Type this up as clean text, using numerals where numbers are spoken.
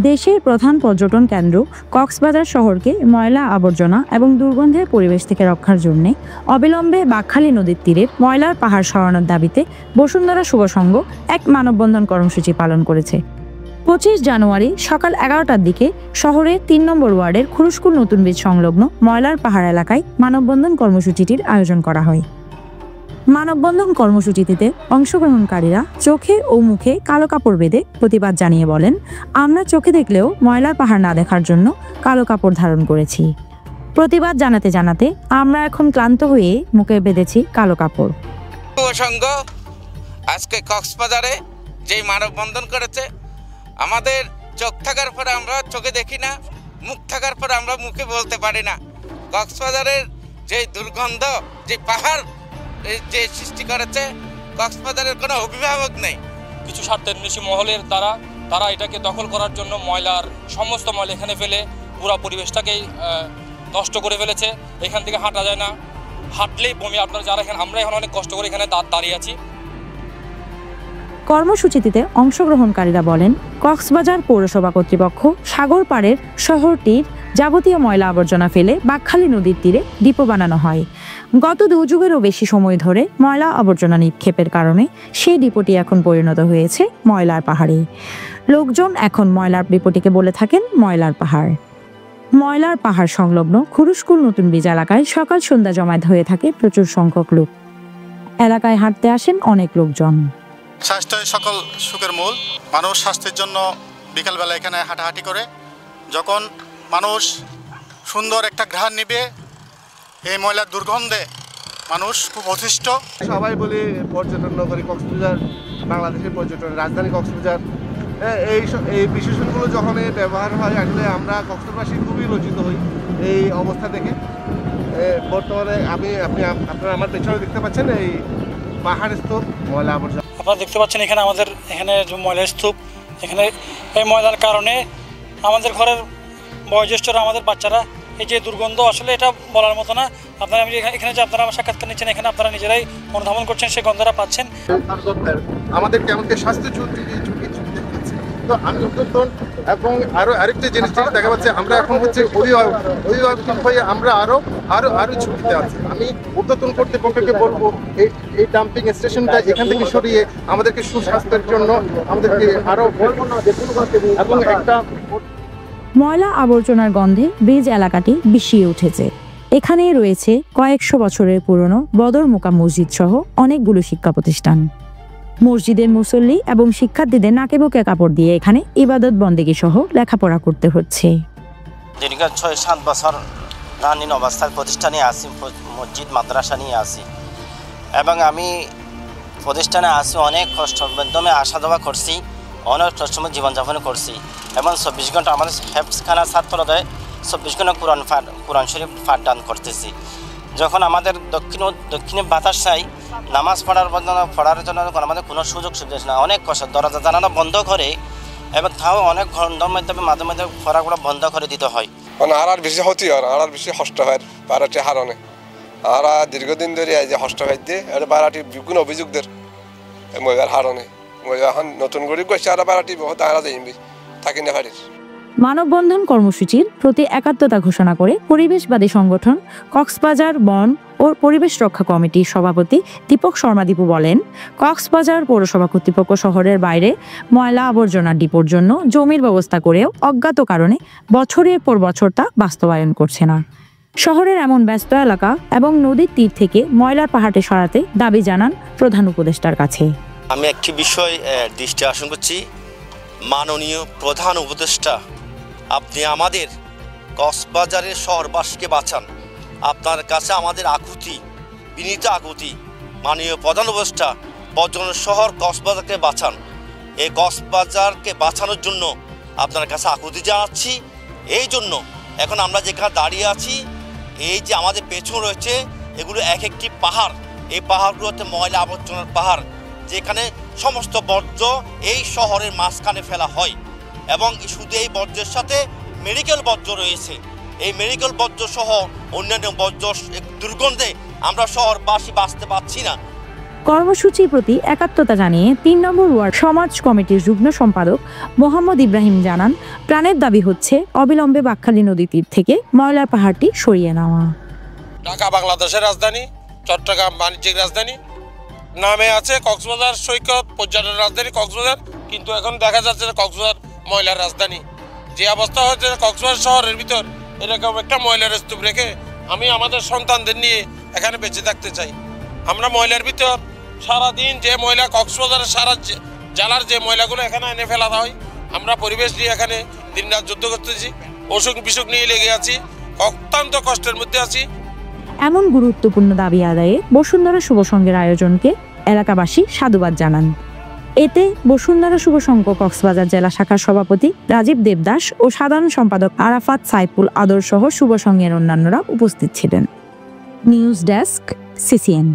দেশের প্রধান পর্যটন কেন্দ্র কক্সবাজার শহরকে ময়লা আবর্জনা এবং দুর্গন্ধের পরিবেশ থেকে রক্ষার জন্য অবিলম্বে বাকখালী নদীর তীরে ময়লার পাহাড় সরানোর দাবিতে বসুন্ধরা শুভ সংঘ এক মানববন্ধন কর্মসূচি পালন করেছে। 25 জানুয়ারি সকাল 11টার দিকে শহরের 3 নম্বর ওয়ার্ডের খুরুশকুল নতুন ব্রিজ সংলগ্ন ময়লার পাহাড় এলাকায় মানববন্ধন কর্মসূচিটির আয়োজন করা হয়। মানববন্ধন কর্মসূচিতে অংশগ্রহণকারীরা চোখে ও মুখে কালো কাপড় বেঁধে প্রতিবাদ জানিয়ে বলেন, আমরা চোখে দেখলেও ময়লার পাহাড় না দেখার জন্য কালো কাপড় ধারণ করেছি। প্রতিবাদ জানাতে জানাতে আমরা এখন ক্লান্ত হয়ে মুখে বেঁধেছি কালো কাপড়। সংঘ আজকে কক্সবাজারে যে মানববন্ধন করেছে, আমাদের চোখ থাকার পরে আমরা চোখে দেখি না, মুখ থাকার পরে আমরা মুখে বলতে পারি না। কক্সবাজারের যে দুর্গন্ধ, যে পাহাড় যে সৃষ্টি করেছে, কক্সবাজারের কোনো অভিভাবক নেই। কিছু স্বার্থান্বেষী মহলের দ্বারা তারা এটাকে দখল করার জন্য সমস্ত ময়লা এখানে ফেলে পুরো পরিবেশটাকেই নষ্ট করে ফেলেছে। এখান থেকে হাঁটা যায় না, হাঁটলেই বমি। আপনারা যারা আমরা এখন অনেক কষ্ট করে এখানে দাঁড়িয়ে আছি। কর্মসূচিতে অংশগ্রহণকারীরা বলেন, কক্সবাজার পৌরসভা কর্তৃপক্ষ সাগর পাড়ের শহরটির যাবতীয় ময়লা আবর্জনা ফেলে বাকখালী নদীর তীরে ডিপো বানানো হয়। গত 2 যুগেরও বেশি সময় ধরে ময়লা আবর্জনা নিক্ষেপের কারণে সেই ডিপোটি এখন পরিণত হয়েছে ময়লার পাহাড়ে। লোকজন এখন ময়লার ডিপোটিকে বলে থাকেন ময়লার পাহাড়। ময়লার পাহাড় সংলগ্ন খুরুশকুল নতুন ব্রিজ এলাকায় সকাল সন্ধ্যা জমায়েত হয়ে থাকে প্রচুর সংখ্যক লোক। এলাকায় হাঁটতে আসেন অনেক লোকজন। স্বাস্থ্যই সকল সুখের মূল। মানুষ স্বাস্থ্যের জন্য বিকালবেলা এখানে হাঁটাহাঁটি করে। যখন মানুষ সুন্দর একটা ঘ্রাণ নিবে, এই ময়লার দুর্গন্ধে মানুষ খুব অতিষ্ঠ। সবাই বলি পর্যটন নগরী কক্সবাজার, বাংলাদেশের পর্যটন রাজধানী কক্সবাজার। এই বিশেষণগুলো যখন ব্যবহার হয়, আসলে আমরা কক্সবাজারবাসী খুবই লজ্জিত হই এই অবস্থা দেখে। বর্তমানে আপনারা আমার পেছনে দেখতে পাচ্ছেন এই পাহাড় স্তূপ ময়লা আবর্জনা। আপনারা দেখতে পাচ্ছেন এখানে এখানে যে ময়লার স্তূপ, এখানে এই ময়লার কারণে আমাদের ঘরের বয়োজ্যেষ্ঠরা, আমাদের বাচ্চারা, এই যে দুর্গন্ধ, আসলে এটা বলার মতো না। আপনারা এখানে যে আপনারা আমার সাক্ষাৎকার নিচ্ছেন, এখানে আপনারা নিজেরাই অনুধাবন করছেন, সেই গন্ধটা পাচ্ছেন। আমাদেরকে স্বাস্থ্য ঝুঁকি দেখাচ্ছে। তো আমি উদ্যোতন এবং আরেকটা জিনিস দেখা যাচ্ছে, আমরা এখন অভিভাবক হয়ে আমরা আরো ঝুঁকিতে আছি। আমি উদ্যোতন কর্তৃপক্ষকে বলবো এই ডাম্পিং স্টেশনটা এখান থেকে সরিয়ে আমাদেরকে সুস্বাস্থ্যের জন্য আমাদেরকে আরো এবং একটা ময়লা আবর্জনার গন্ধে ব্রিজ এলাকাটি বিষিয়ে উঠেছে। এখানে রয়েছে কয়েকশো বছরের পুরনো বদর মোকাম মসজিদ সহ অনেকগুলো শিক্ষা প্রতিষ্ঠান। মসজিদের মুসল্লি এবং শিক্ষার্থীদের নাকে বুকে কাপড় দিয়ে এখানে ইবাদত বন্দেগী সহ লেখাপড়া করতে হচ্ছে। দীর্ঘ 6-7 বছর রানিন অবস্থার প্রতিষ্ঠানে আছি, মসজিদ মাদ্রাসা নিয়ে আছি এবং আমি প্রতিষ্ঠানে আছি। অনেক কষ্টের মাধ্যমে আসা যাওয়া করছি, অনেক কষ্টময় জীবনযাপন করছি এবং 24 ঘন্টা আমাদের হেফজখানা ছাত্রদের 24 ঘন্টা কোরআন শরীফ পাঠদান করতেছি। যখন আমাদের দক্ষিণে বাতাস চাই, নামাজ পড়ার জন্য আমাদের কোনো সুযোগ সুবিধা না, অনেক কষ্ট, দরজা জানানো বন্ধ করে এবং তাও অনেক ঘন্টার মাধ্যমে মাঝে মাঝে পড়াগুলো বন্ধ করে দিতে হয়। মানে আর বেশি ক্ষতি হয়, আর বেশি কষ্ট হয় বারাটি হারণে। আর দীর্ঘদিন ধরে এই যে কষ্ট হয় দিয়ে এটা বারাটি বিভিন্ন অভিযোগদের মহিলার হারণে এখন নতুন করে গেছে, আর বারাটি বহুত আরা যাইবি থাকি না পারিস। মানববন্ধন কর্মসূচির প্রতি একাত্মতা ঘোষণা করে পরিবেশবাদী সংগঠন কক্সবাজার বন ও পরিবেশ রক্ষা কমিটির সভাপতি দীপক শর্মা দীপু বলেন, কক্সবাজার পৌরসভা কর্তৃপক্ষ শহরের বাইরে ময়লা আবর্জনার ডিপোর জন্য জমির ব্যবস্থা করেও অজ্ঞাত কারণে বছরের পর বছর তা বাস্তবায়ন করছে না। শহরের এমন ব্যস্ত এলাকা এবং নদীর তীর থেকে ময়লার পাহাড়ে সরাতে দাবি জানান প্রধান উপদেষ্টার কাছে। আমি একটি বিষয় দৃষ্টি আকর্ষণ করছি, মাননীয় প্রধান উপদেষ্টা, আপনি আমাদের কক্সবাজারের শহরবাসীকে বাঁচান। আপনার কাছে আমাদের আকুতি, বিনীত আকুতি, মাননীয় প্রধান উপদেষ্টা, পর্যটন শহর কক্সবাজারকে বাঁচান। এই কক্সবাজারকে বাঁচানোর জন্য আপনার কাছে আকুতি জানাচ্ছি। এই জন্য এখন আমরা যেখানে দাঁড়িয়ে আছি, এই যে আমাদের পেছন রয়েছে, এগুলো এক একটি পাহাড়। এই পাহাড়গুলোতে ময়লা আবর্জনার পাহাড়, যেখানে সমস্ত বর্জ্য এই শহরের মাঝখানে ফেলা হয় এবং শুধু এই বর্জ্যের সাথে মেডিকেল বর্জ্য রয়েছে। এই মেডিকেল বর্জ্য সহ অন্যান্য বর্জ্য দুর্গন্ধে আমরা শহরবাসী বাঁচতে পারছি না। কর্মসূচির প্রতি একাত্মতা জানিয়ে ৩ নম্বর ওয়ার্ড সমাজ কমিটির যুগ্ম সম্পাদক মোহাম্মদ ইব্রাহিম জানান, প্রাণের দাবি হচ্ছে অবিলম্বে বাকখালী নদী তীর থেকে ময়লার পাহাড়টি সরিয়ে নেওয়া। ঢাকা বাংলাদেশের রাজধানী, চট্টগ্রাম বাণিজ্যিক রাজধানী, নামে আছে কক্সবাজার সৈকত পর্যটন রাজধানী কক্সবাজার, কিন্তু এখন দেখা যাচ্ছে যে কক্সবাজার ময়লার রাজধানী। যে অবস্থা হচ্ছে কক্সবাজার শহরের ভিতর এরকম একটা ময়লার স্তূপ রেখে আমি আমাদের সন্তানদের নিয়ে এখানে বেঁচে থাকতে চাই। আমরা ময়লার ভিতর সারাদিন যে ময়লা কক্সবাজারের সারা জেলার যে ময়লাগুলো এখানে এনে ফেলা হয়, আমরা পরিবেশ নিয়ে এখানে দিনরাত যুদ্ধ করতেছি, অসুখ বিসুখ নিয়ে লেগে আছি, অত্যন্ত কষ্টের মধ্যে আছি। এমন গুরুত্বপূর্ণ দাবি আদায়ে বসুন্ধরা শুভ সংঘের আয়োজনকে এলাকাবাসী সাধুবাদ জানান। এতে বসুন্ধরা শুভ সংঘ কক্সবাজার জেলা শাখার সভাপতি রাজীব দেবদাস ও সাধারণ সম্পাদক আরাফাত সাইফুল আদর সহ শুভ সংঘের অন্যান্যরা উপস্থিত ছিলেন। News desk, CCN।